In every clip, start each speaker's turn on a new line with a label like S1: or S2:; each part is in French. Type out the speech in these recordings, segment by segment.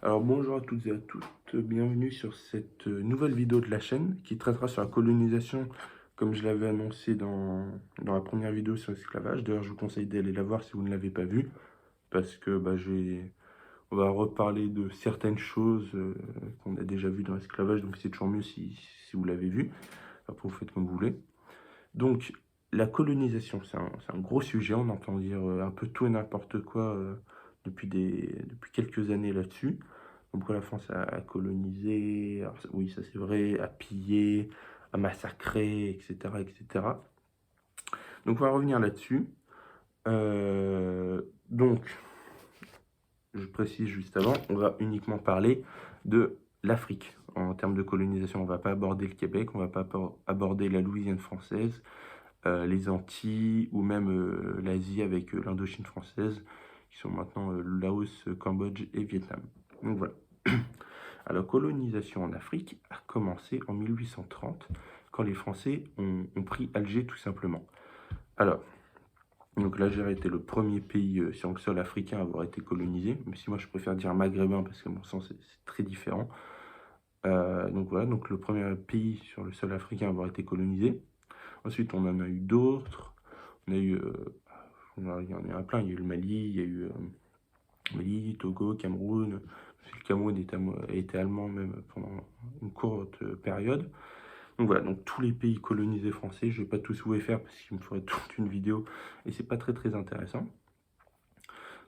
S1: Alors bonjour à toutes et à tous, bienvenue sur cette nouvelle vidéo de la chaîne qui traitera sur la colonisation comme je l'avais annoncé dans la première vidéo sur l'esclavage. D'ailleurs je vous conseille d'aller la voir si vous ne l'avez pas vue parce que on va reparler de certaines choses qu'on a déjà vues dans l'esclavage, donc c'est toujours mieux si vous l'avez vu. Après vous faites comme vous voulez. Donc la colonisation c'est un gros sujet, on entend dire un peu tout et n'importe quoi depuis quelques années là-dessus. Comme quoi la France a colonisé, alors oui ça c'est vrai, a pillé, a massacré, etc. etc. Donc on va revenir là-dessus. Donc, je précise juste avant, on va uniquement parler de l'Afrique. En termes de colonisation, on ne va pas aborder le Québec, on ne va pas aborder la Louisiane française, les Antilles ou même l'Asie avec l'Indochine française, qui sont maintenant Laos, Cambodge et Vietnam. Donc voilà. Alors, la colonisation en Afrique a commencé en 1830, quand les Français ont pris Alger tout simplement. Alors, donc l'Algérie était le premier pays sur le sol africain à avoir été colonisé, même si moi je préfère dire maghrébin parce que mon sens c'est très différent. Donc voilà, donc le premier pays sur le sol africain à avoir été colonisé. Ensuite, on en a eu d'autres. On a eu, il y en a plein. Il y a eu le Mali, il y a eu Mali, Togo, Cameroun. Le Cameroun était allemand même pendant une courte période. Donc voilà, donc tous les pays colonisés français, je ne vais pas tous vous les faire parce qu'il me faudrait toute une vidéo et c'est pas très intéressant.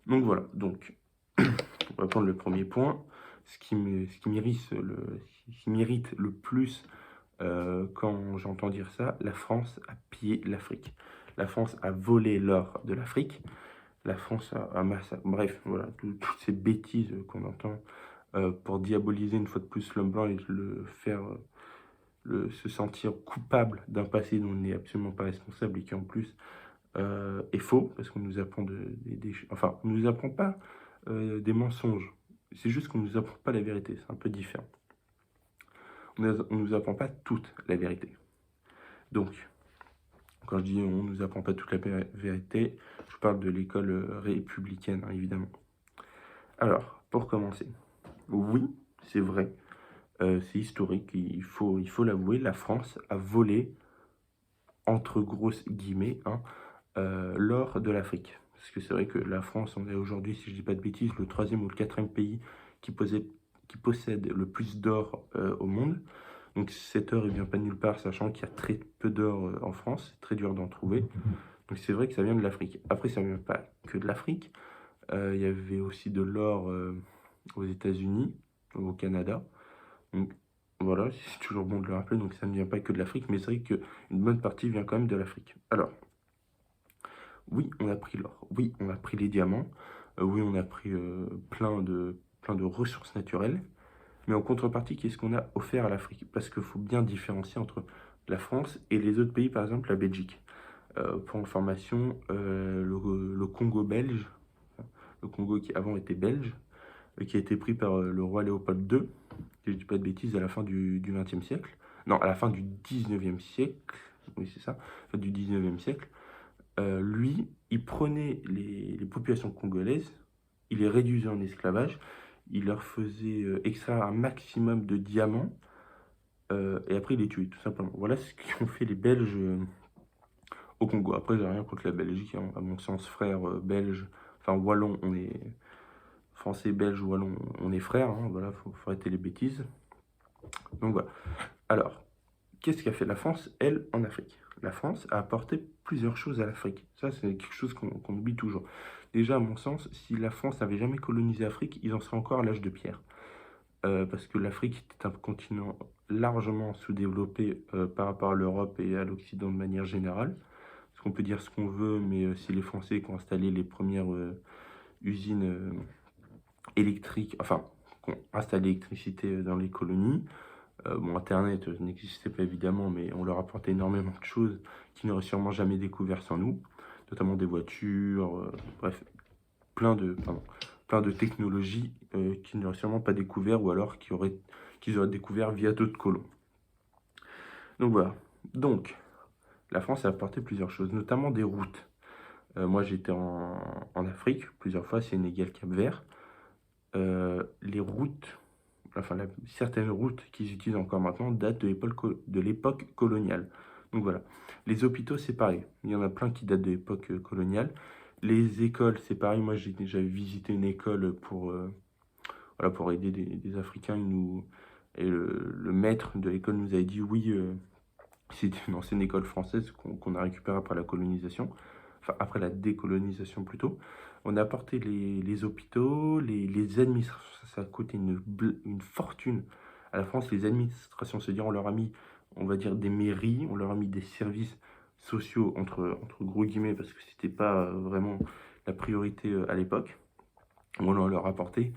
S1: Donc voilà, donc on va prendre le premier point. Ce qui m'irrite le plus quand j'entends dire ça, la France a pillé l'Afrique. La France a volé l'or de l'Afrique. La France a massacré. Bref, voilà, toutes ces bêtises qu'on entend pour diaboliser une fois de plus l'homme blanc et le faire se sentir coupable d'un passé dont on n'est absolument pas responsable et qui en plus est faux, parce qu'on nous apprend enfin, on nous apprend pas des mensonges. C'est juste qu'on nous apprend pas la vérité, c'est un peu différent. On nous apprend pas toute la vérité. Donc, quand je dis on nous apprend pas toute la vérité, je parle de l'école républicaine, hein, évidemment. Alors, pour commencer, oui, c'est vrai, c'est historique, il faut l'avouer, la France a volé, entre grosses guillemets, hein, l'or de l'Afrique. Parce que c'est vrai que la France, on est aujourd'hui, si je dis pas de bêtises, le troisième ou le quatrième pays qui possède le plus d'or au monde. Donc cet or, il vient pas de nulle part, sachant qu'il y a très peu d'or en France, c'est très dur d'en trouver. Donc c'est vrai que ça vient de l'Afrique. Après, ça vient pas que de l'Afrique. Il y avait aussi de l'or aux États-Unis, au Canada. Donc voilà, c'est toujours bon de le rappeler, donc ça ne vient pas que de l'Afrique, mais c'est vrai qu'une bonne partie vient quand même de l'Afrique. Alors, oui, on a pris l'or, oui, on a pris les diamants, oui, on a pris plein de ressources naturelles, mais en contrepartie, qu'est-ce qu'on a offert à l'Afrique? Parce qu'il faut bien différencier entre la France et les autres pays, par exemple la Belgique. Pour information, le Congo belge, le Congo qui avant était belge, qui a été pris par le roi Léopold II, si je ne dis pas de bêtises, à la fin du XXe siècle, non, à la fin du XIXe siècle, oui c'est ça, fin du XIXe siècle, lui, il prenait les populations congolaises, il les réduisait en esclavage, il leur faisait extraire un maximum de diamants, et après il les tuait, tout simplement. Voilà ce qu'ont fait les Belges au Congo. Après, j'ai rien contre la Belgique, hein. À mon sens, frère belge, enfin wallon, on est français, belge, wallon, on est frères, hein. Voilà, faut arrêter les bêtises. Donc voilà. Alors, qu'est-ce qu'a fait la France, elle, en Afrique? La France a apporté plusieurs choses à l'Afrique. Ça, c'est quelque chose qu'on oublie toujours. Déjà, à mon sens, si la France n'avait jamais colonisé l'Afrique, ils en seraient encore à l'âge de pierre. Parce que l'Afrique était un continent largement sous-développé par rapport à l'Europe et à l'Occident de manière générale. Parce qu'on peut dire ce qu'on veut, mais c'est les Français qui ont installé les premières usines électriques, enfin, qui ont installé l'électricité dans les colonies. Bon, Internet n'existait pas évidemment, mais on leur apportait énormément de choses qu'ils n'auraient sûrement jamais découvert sans nous, notamment des voitures, bref, plein de technologies qu'ils n'auraient sûrement pas découvert ou alors qu'ils auraient découvert via d'autres colons. Donc voilà. Donc, la France a apporté plusieurs choses, notamment des routes. Moi, j'étais en Afrique plusieurs fois, Sénégal, Cap-Vert. les routes, enfin certaines routes qu'ils utilisent encore maintenant datent de l'époque coloniale. Donc voilà. Les hôpitaux, c'est pareil. Il y en a plein qui datent de l'époque coloniale. Les écoles, c'est pareil. Moi, j'avais visité une école voilà, pour aider des Africains. Et le maître de l'école nous avait dit oui, c'était une ancienne école française qu'on a récupérée après la colonisation, enfin après la décolonisation plutôt. On a apporté les hôpitaux, les administrations, ça a coûté une fortune à la France. Les administrations, c'est-à-dire on leur a mis, on va dire, des mairies, on leur a mis des services sociaux, entre gros guillemets, parce que c'était pas vraiment la priorité à l'époque. On leur a apporté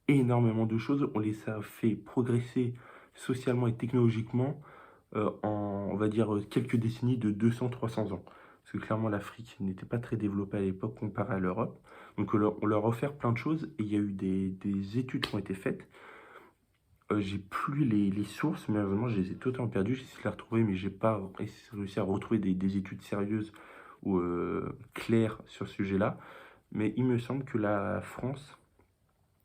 S1: énormément de choses, on les a fait progresser socialement et technologiquement en, on va dire, quelques décennies de 200-300 ans. Parce que clairement, l'Afrique n'était pas très développée à l'époque comparée à l'Europe. Donc on leur a offert plein de choses et il y a eu des études qui ont été faites. J'ai plus les sources, malheureusement, je les ai totalement perdues. J'essaie de les retrouver, mais j'ai pas réussi à retrouver des études sérieuses ou claires sur ce sujet-là. Mais il me semble que la France,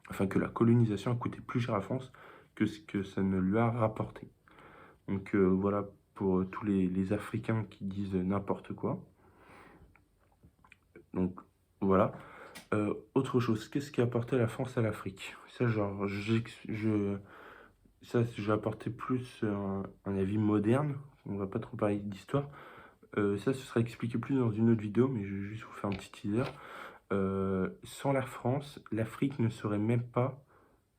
S1: enfin que la colonisation a coûté plus cher à la France que ce que ça ne lui a rapporté. Donc voilà pour tous les Africains qui disent n'importe quoi. Donc voilà. Autre chose, qu'est-ce qui a apporté la France à l'Afrique? Ça, genre, ça, je vais apporter plus un avis moderne. On va pas trop parler d'histoire. Ça, ce sera expliqué plus dans une autre vidéo, mais je vais juste vous faire un petit teaser. Sans la France, l'Afrique ne saurait même pas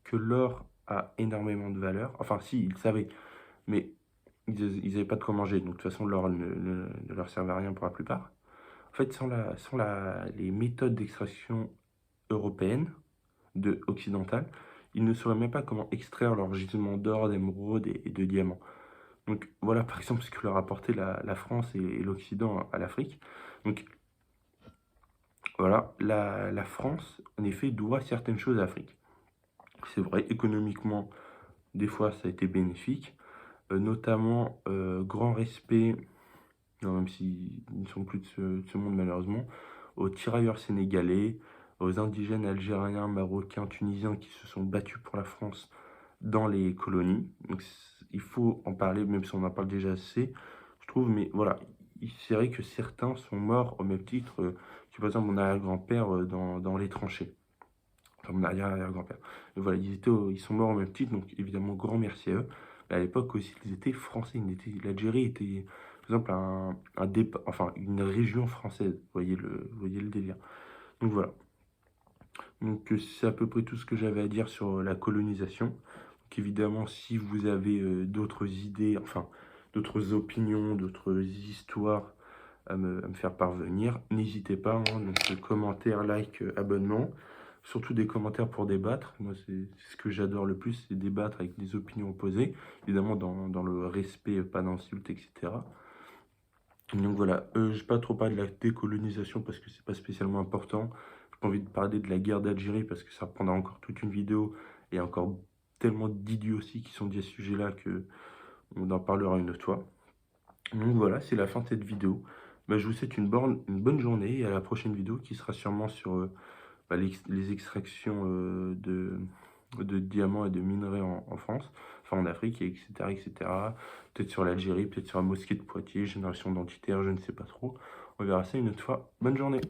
S1: que l'or a énormément de valeur. Enfin, si, ils le savaient, mais ils n'avaient pas de quoi manger. Donc, de toute façon, l'or ne leur servait à rien pour la plupart. En fait, les méthodes d'extraction européennes, occidentales, ils ne sauraient même pas comment extraire leur gisement d'or, d'émeraude et de diamants. Donc, voilà, par exemple, ce que leur a apporté la France et l'Occident à l'Afrique. Donc, voilà, la France, en effet, doit certaines choses à l'Afrique. C'est vrai, économiquement, des fois, ça a été bénéfique. Notamment, grand respect, non, même s'ils ne sont plus de ce monde malheureusement, aux tirailleurs sénégalais, aux indigènes algériens, marocains, tunisiens qui se sont battus pour la France dans les colonies. Donc il faut en parler, même si on en parle déjà assez, je trouve, mais voilà, c'est vrai que certains sont morts au même titre que par exemple mon arrière-grand-père dans les tranchées. Enfin, mon arrière-arrière-grand-père. Et voilà, ils sont morts au même titre, donc évidemment, grand merci à eux. Mais à l'époque aussi, ils étaient français. L'Algérie était, par exemple, enfin, une région française. Vous voyez le délire. Donc voilà. Donc c'est à peu près tout ce que j'avais à dire sur la colonisation. Donc évidemment, si vous avez d'autres idées, enfin, d'autres opinions, d'autres histoires à me faire parvenir, n'hésitez pas, hein, donc commentaires, like, abonnement. Surtout des commentaires pour débattre. Moi, c'est ce que j'adore le plus, c'est débattre avec des opinions opposées. Évidemment, dans le respect, pas d'insultes, etc. Donc voilà, je ne vais pas trop parler de la décolonisation parce que c'est pas spécialement important. J'ai pas envie de parler de la guerre d'Algérie parce que ça prendra encore toute une vidéo et encore tellement d'idioties qui sont dit à ce sujet-là que on en parlera une autre fois. Donc voilà, c'est la fin de cette vidéo. Bah, je vous souhaite une bonne journée et à la prochaine vidéo qui sera sûrement sur les extractions de diamants et de minerais en France, enfin en Afrique, etc. etc. Peut-être sur l'Algérie, peut-être sur la mosquée de Poitiers, génération identitaire, je ne sais pas trop. On verra ça une autre fois. Bonne journée.